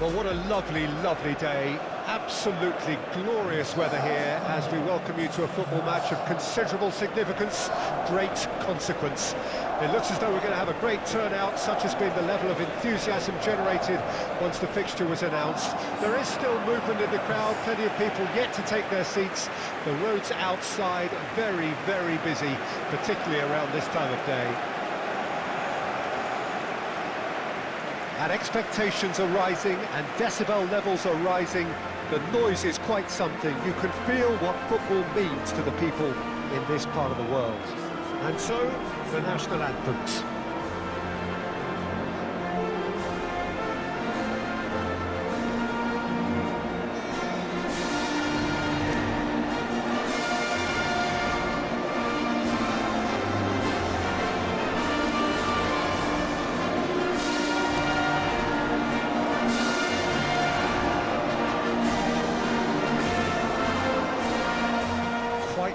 Well, what a lovely, lovely day. Absolutely glorious weather here as we welcome you to a football match of considerable significance, great consequence. It looks as though we're going to have a great turnout, such has been the level of enthusiasm generated once the fixture was announced. There is still movement in the crowd, plenty of people yet to take their seats. The roads outside very, very busy, particularly around this time of day. And expectations are rising and decibel levels are rising. The noise is quite something. You can feel what football means to the people in this part of the world. And so, the national anthems.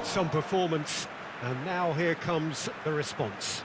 Some performance, and now here comes the response.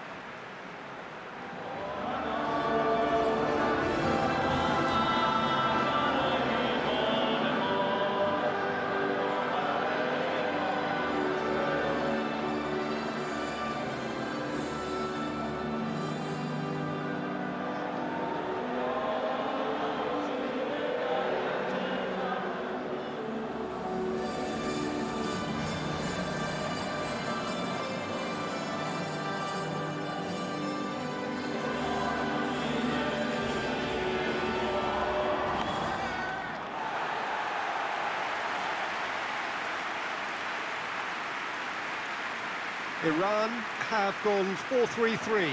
Iran have gone 4-3-3.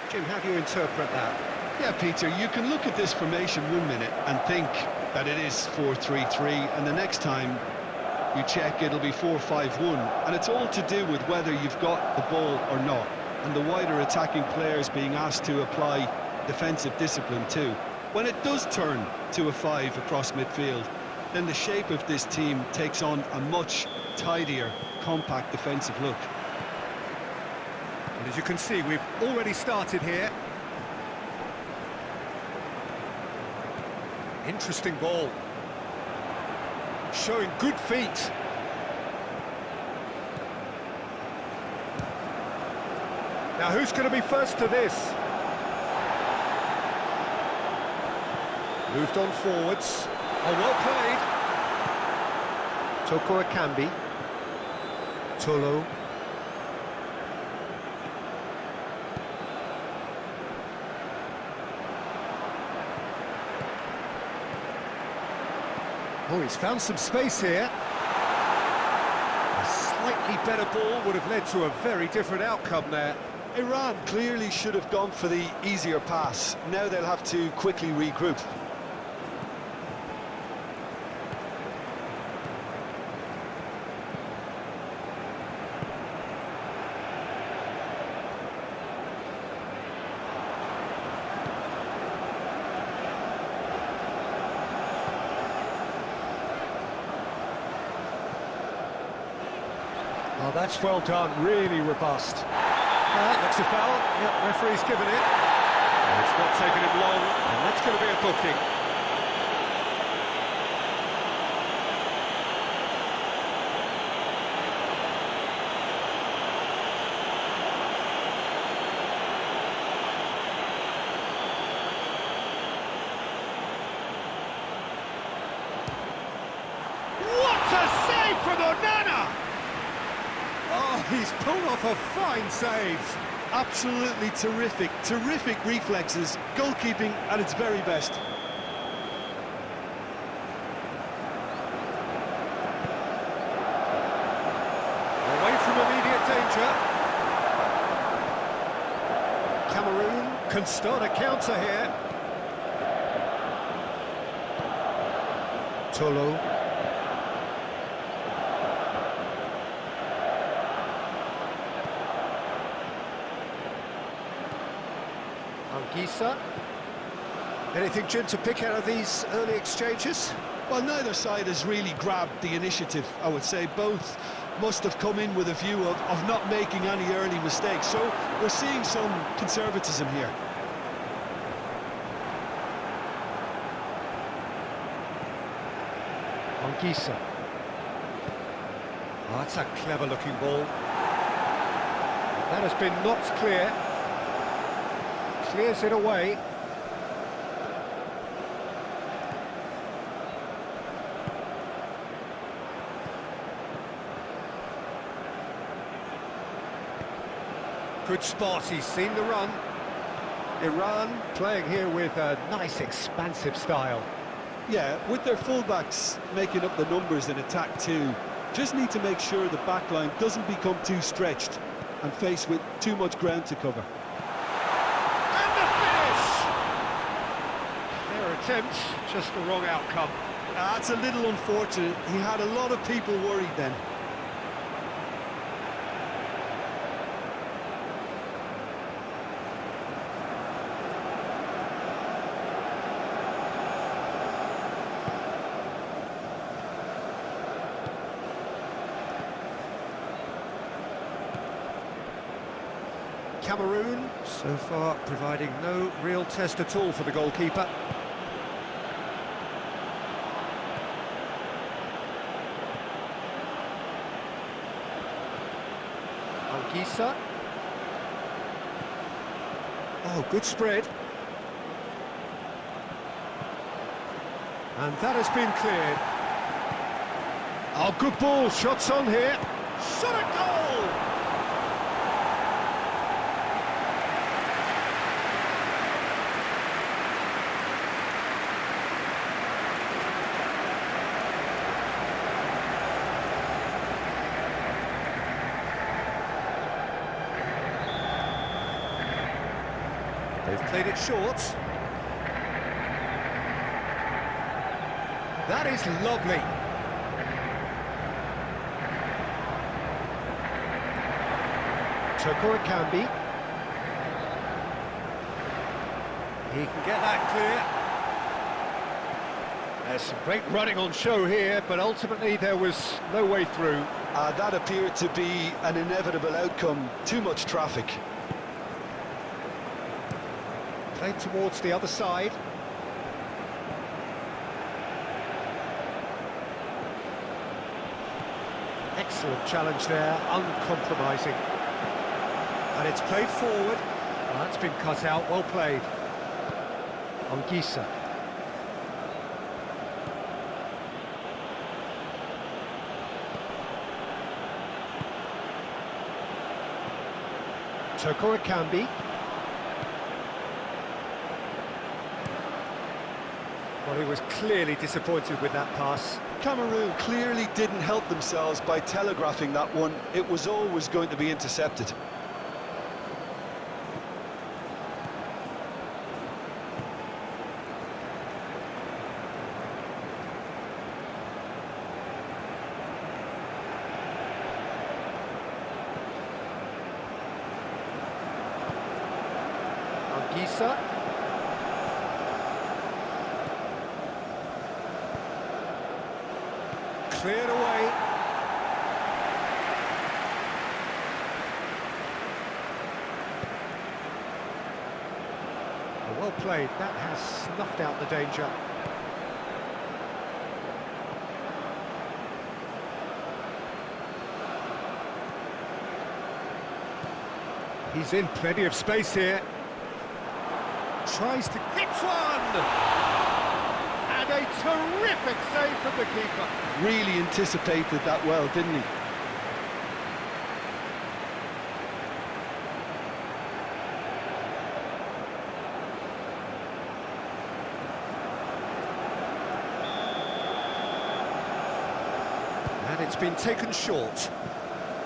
Jim, how do you interpret that? Yeah, Peter, you can look at this formation 1 minute and think that it is 4-3-3, and the next time you check it'll be 4-5-1, and it's all to do with whether you've got the ball or not, and the wider attacking players being asked to apply defensive discipline too. When it does turn to a 5 across midfield, then the shape of this team takes on a much tidier, compact defensive look. And as you can see, we've already started here. Interesting ball. Showing good feet. Now, who's going to be first to this? Moved on forwards. Oh, well played. Toko Akambi. Tolo. Oh, he's found some space here. A slightly better ball would have led to a very different outcome there. Iran clearly should have gone for the easier pass. Now they'll have to quickly regroup. Oh, that's well done, really robust. Looks a foul. Yep, referee's given it. It's not taking him long, and that's going to be a booking. What a save from Onana! Oh, he's pulled off a fine save. Absolutely terrific, terrific reflexes, goalkeeping at its very best. Away from immediate danger. Cameroon can start a counter here. Tolo. Gisa. Anything, Jim, to pick out of these early exchanges? Well, neither side has really grabbed the initiative, I would say. Both must have come in with a view of not making any early mistakes. So we're seeing some conservatism here. Anguissa. Oh, that's a clever-looking ball. That has been knocked clear. Clears it away. Good spot, he's seen the run. Iran playing here with a nice expansive style. Yeah, with their fullbacks making up the numbers in attack too, just need to make sure the back line doesn't become too stretched and faced with too much ground to cover. And the finish! Their attempt, just the wrong outcome. That's a little unfortunate. He had a lot of people worried then. Cameroon, so far, providing no real test at all for the goalkeeper. Anguissa. Oh, good spread. And that has been cleared. Oh, good ball, shots on here. Shot at goal! They've played it short. That is lovely. Toko Akambi. He can get that clear. There's some great running on show here, but ultimately there was no way through. That appeared to be an inevitable outcome. Too much traffic. Played towards the other side. Excellent challenge there, uncompromising. And it's played forward. Well, that's been cut out, well played. Anguissa. Toko Akambi. Well, he was clearly disappointed with that pass. Cameroon clearly didn't help themselves by telegraphing that one. It was always going to be intercepted. Anguissa. Cleared away. Well played, that has snuffed out the danger. He's in plenty of space here. Tries to hit one! And a terrific save from the keeper. Really anticipated that well, didn't he? And it's been taken short.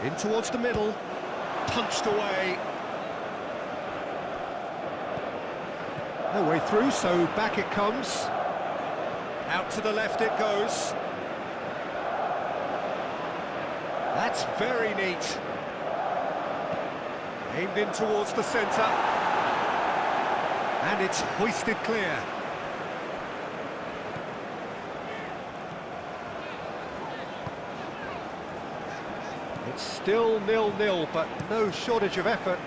In towards the middle. Punched away. No way through, so back it comes. Out to the left it goes. That's very neat. Aimed in towards the centre. And it's hoisted clear. It's still 0-0, but no shortage of effort.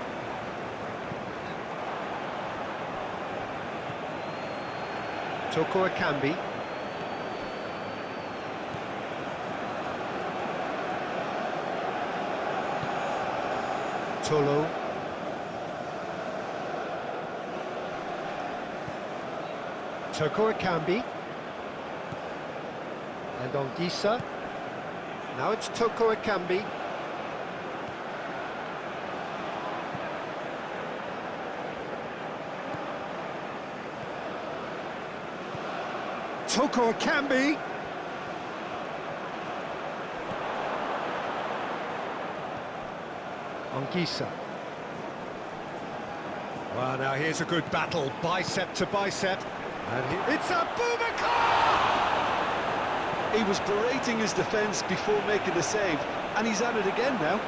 Toko Akambi. Tolo. Toko Ekambi. And Ongisa. Now it's Toko Ekambi. Toko Ekambi. Ongisa. Well, now here's a good battle, bicep to bicep. And it's a Boubacar! He was berating his defence before making the save, and he's at it again now.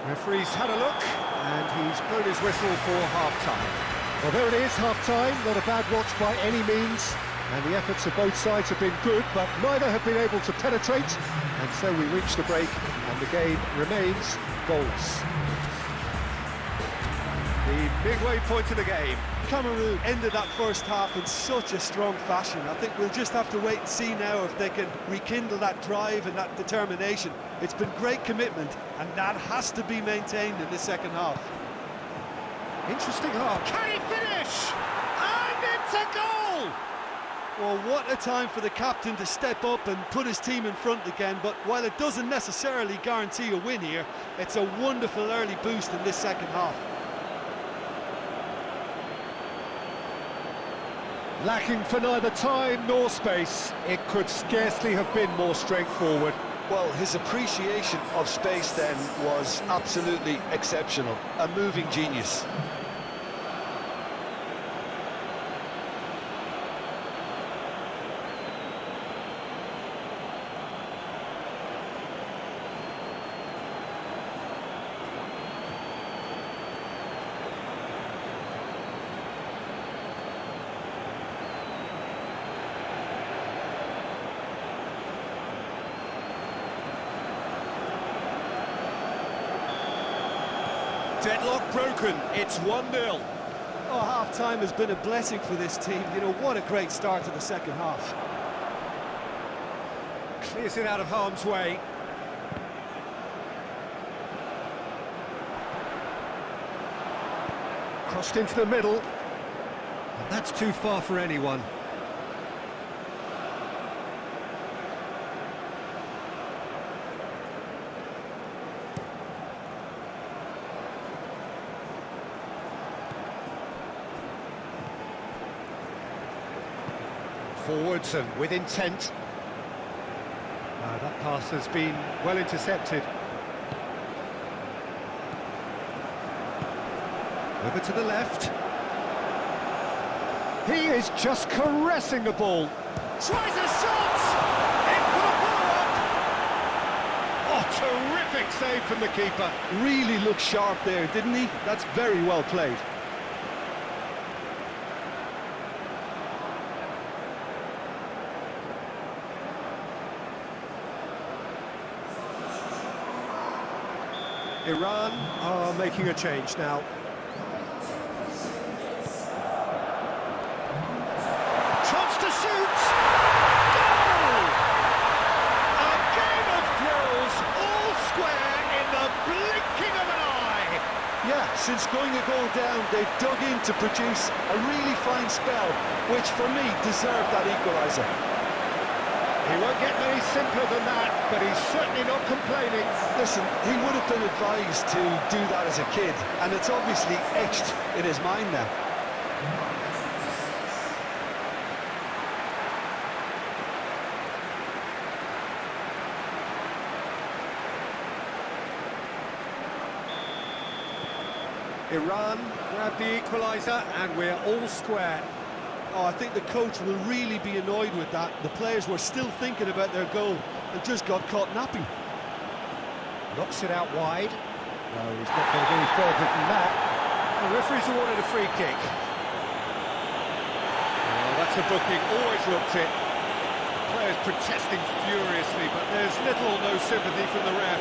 Referee's had a look, and he's blown his whistle for half-time. Well, there it is, half-time. Not a bad watch by any means. And the efforts of both sides have been good, but neither have been able to penetrate. And so we reach the break, and the game remains goals. The midway point of the game. Cameroon ended that first half in such a strong fashion. I think we'll just have to wait and see now if they can rekindle that drive and that determination. It's been great commitment, and that has to be maintained in the second half. Interesting half. Can he finish? And it's a goal! Well, what a time for the captain to step up and put his team in front again, but while it doesn't necessarily guarantee a win here, it's a wonderful early boost in this second half. Lacking for neither time nor space, it could scarcely have been more straightforward. Well, his appreciation of space then was absolutely exceptional. A moving genius. Deadlock broken, it's 1-0. Oh, half-time has been a blessing for this team. You know, what a great start to the second half. Clears it out of harm's way. Crossed into the middle. And that's too far for anyone. Forwards and with intent. That pass has been well intercepted. Over to the left. He is just caressing the ball. Tries a shot! In for the follow-up! Oh, terrific save from the keeper. Really looked sharp there, didn't he? That's very well played. Iran are making a change now. Chance to shoot! Goal! A game of thrills, all square in the blinking of an eye. Yeah, since going a goal down, they've dug in to produce a really fine spell, which for me deserved that equaliser. He won't get any simpler than that, but he's certainly not complaining. Listen, he would have been advised to do that as a kid, and it's obviously etched in his mind now. Iran grab the equaliser, and we're all square. Oh, I think the coach will really be annoyed with that. The players were still thinking about their goal and just got caught napping. Knocks it out wide. No, he's not going to do any further than that. The referee's awarded a free kick. Oh, that's a booking, always looked it. The players protesting furiously, but there's little or no sympathy from the ref.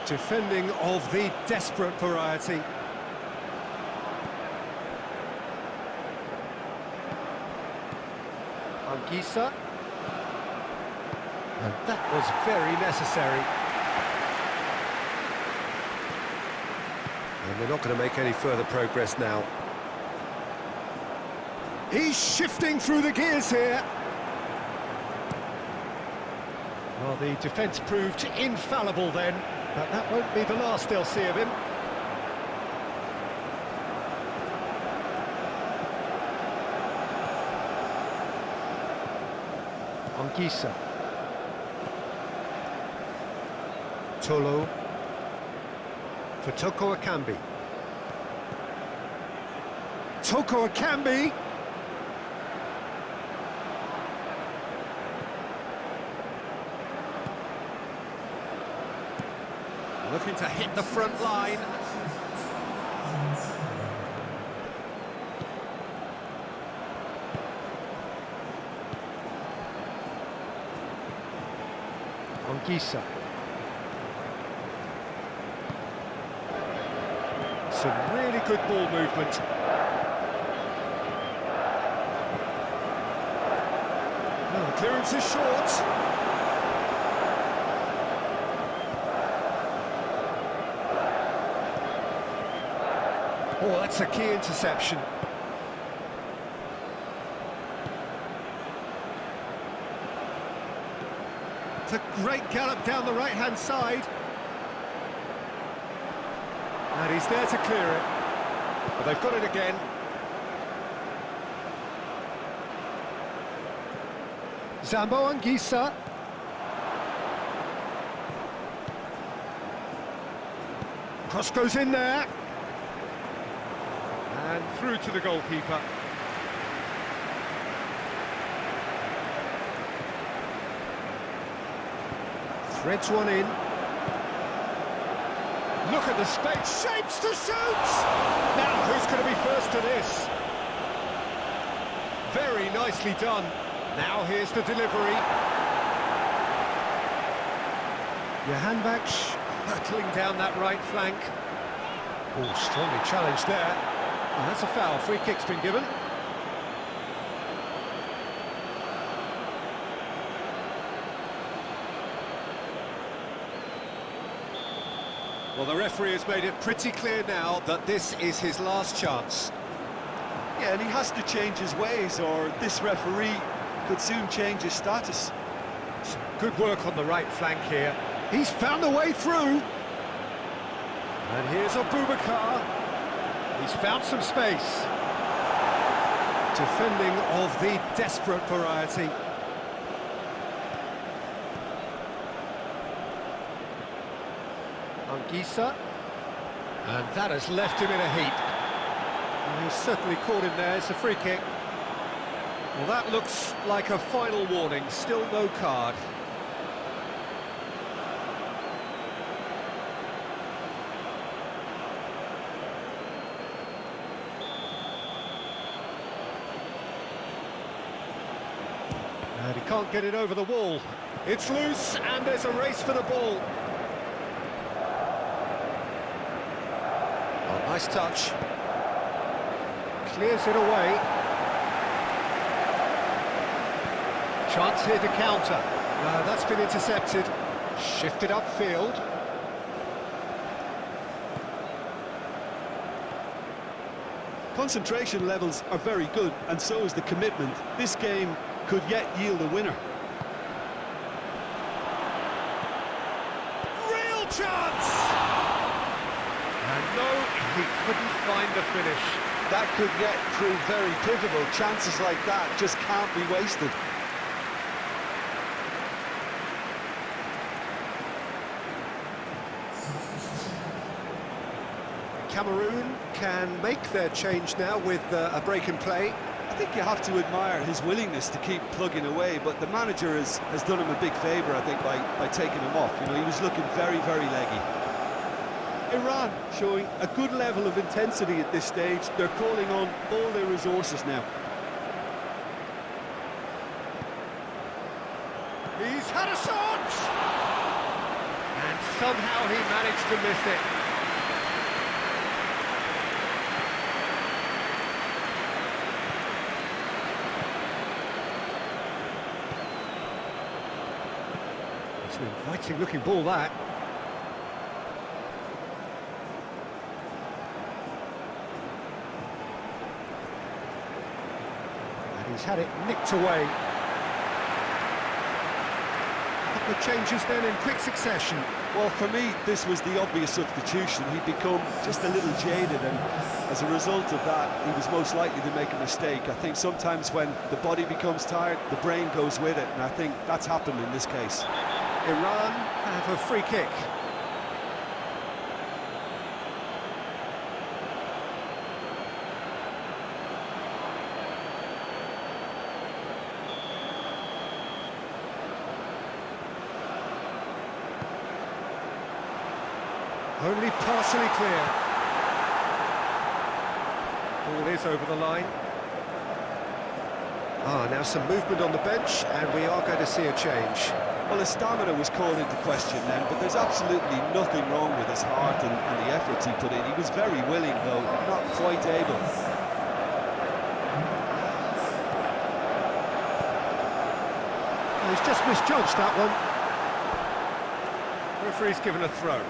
Defending of the desperate variety. Anguissa. And that was very necessary. And they're not going to make any further progress now. He's shifting through the gears here. Well, the defence proved infallible then, but that won't be the last they'll see of him. Anguissa. Tolo. For Toko Akambi. Toko Akambi! Looking to hit the front line. Anguissa. Some really good ball movement. Oh, the clearance is short. Oh, that's a key interception. It's a great gallop down the right-hand side. And he's there to clear it. But they've got it again. Zambo Anguissa. Cross goes in there. And through to the goalkeeper. Threads one in. Look at the space, shapes to shoot! Now, who's going to be first to this? Very nicely done. Now here's the delivery. Johanbach battling down that right flank. Oh, strongly challenged there. And that's a foul. Free kick's been given. Well, the referee has made it pretty clear now that this is his last chance. Yeah, and he has to change his ways, or this referee could soon change his status. Some good work on the right flank here. He's found a way through. And here's Abubakar. He's found some space. Defending of the desperate variety. Anguissa. And that has left him in a heap. And he's certainly caught him there. It's a free kick. Well, that looks like a final warning. Still no card. And he can't get it over the wall. It's loose, and there's a race for the ball. Oh, nice touch. Clears it away. Chance here to counter. That's been intercepted. Shifted upfield. Concentration levels are very good, and so is the commitment. This game could yet yield a winner. Real chance! And no, he couldn't find the finish. That could yet prove very pivotal. Chances like that just can't be wasted. Cameroon can make their change now with a break in play. I think you have to admire his willingness to keep plugging away, but the manager has done him a big favour, I think, by taking him off. You know, he was looking very, very leggy. Iran showing a good level of intensity at this stage. They're calling on all their resources now. He's had a shot! And And somehow he managed to miss it. It's an inviting looking ball, that. And he's had it nicked away. The changes then in quick succession. Well, for me, this was the obvious substitution. He'd become just a little jaded, and as a result of that, he was most likely to make a mistake. I think sometimes when the body becomes tired, the brain goes with it, and I think that's happened in this case. Iran have a free kick. Only partially clear. Ball is over the line. Now some movement on the bench, and we are going to see a change. Well, his stamina was called into question then, but there's absolutely nothing wrong with his heart and the efforts he put in. He was very willing, though, not quite able. He's just misjudged that one. Referee's given a throw.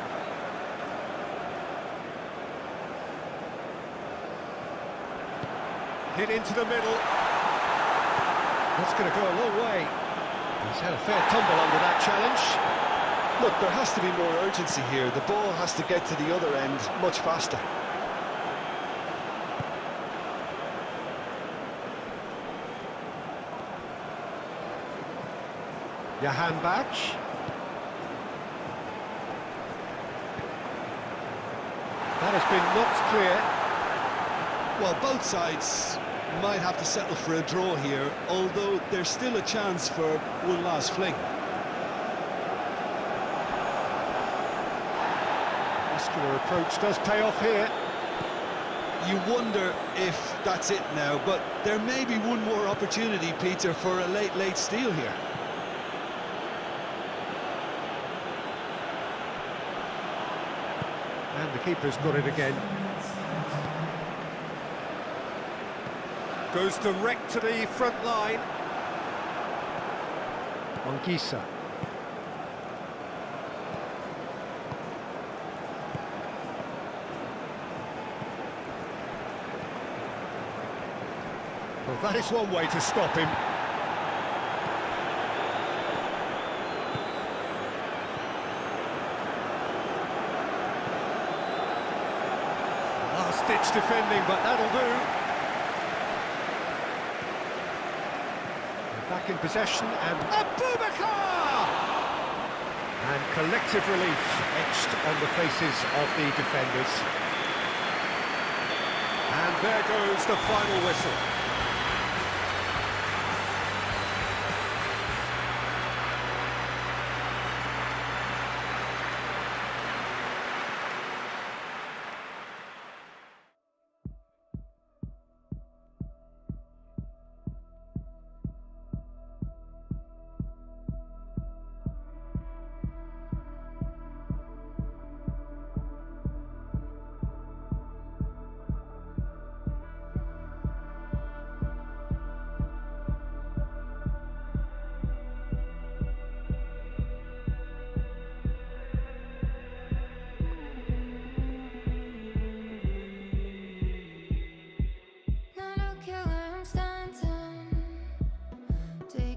Hit into the middle. That's going to go a long way. He's had a fair tumble under that challenge. Look, there has to be more urgency here. The ball has to get to the other end much faster. Jahan Bach. That has been knocked clear. Well, both sides might have to settle for a draw here, although there's still a chance for one last fling. Muscular approach does pay off here. You wonder if that's it now, but there may be one more opportunity, Peter, for a late steal here. And the keeper's got it again. Goes direct to the front line. Ongisa. Well, that is one way to stop him. Last-ditch defending, but that'll do. Back in possession, and Abubakar! And collective relief etched on the faces of the defenders. And there goes the final whistle.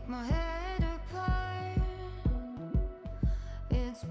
My head apart, it's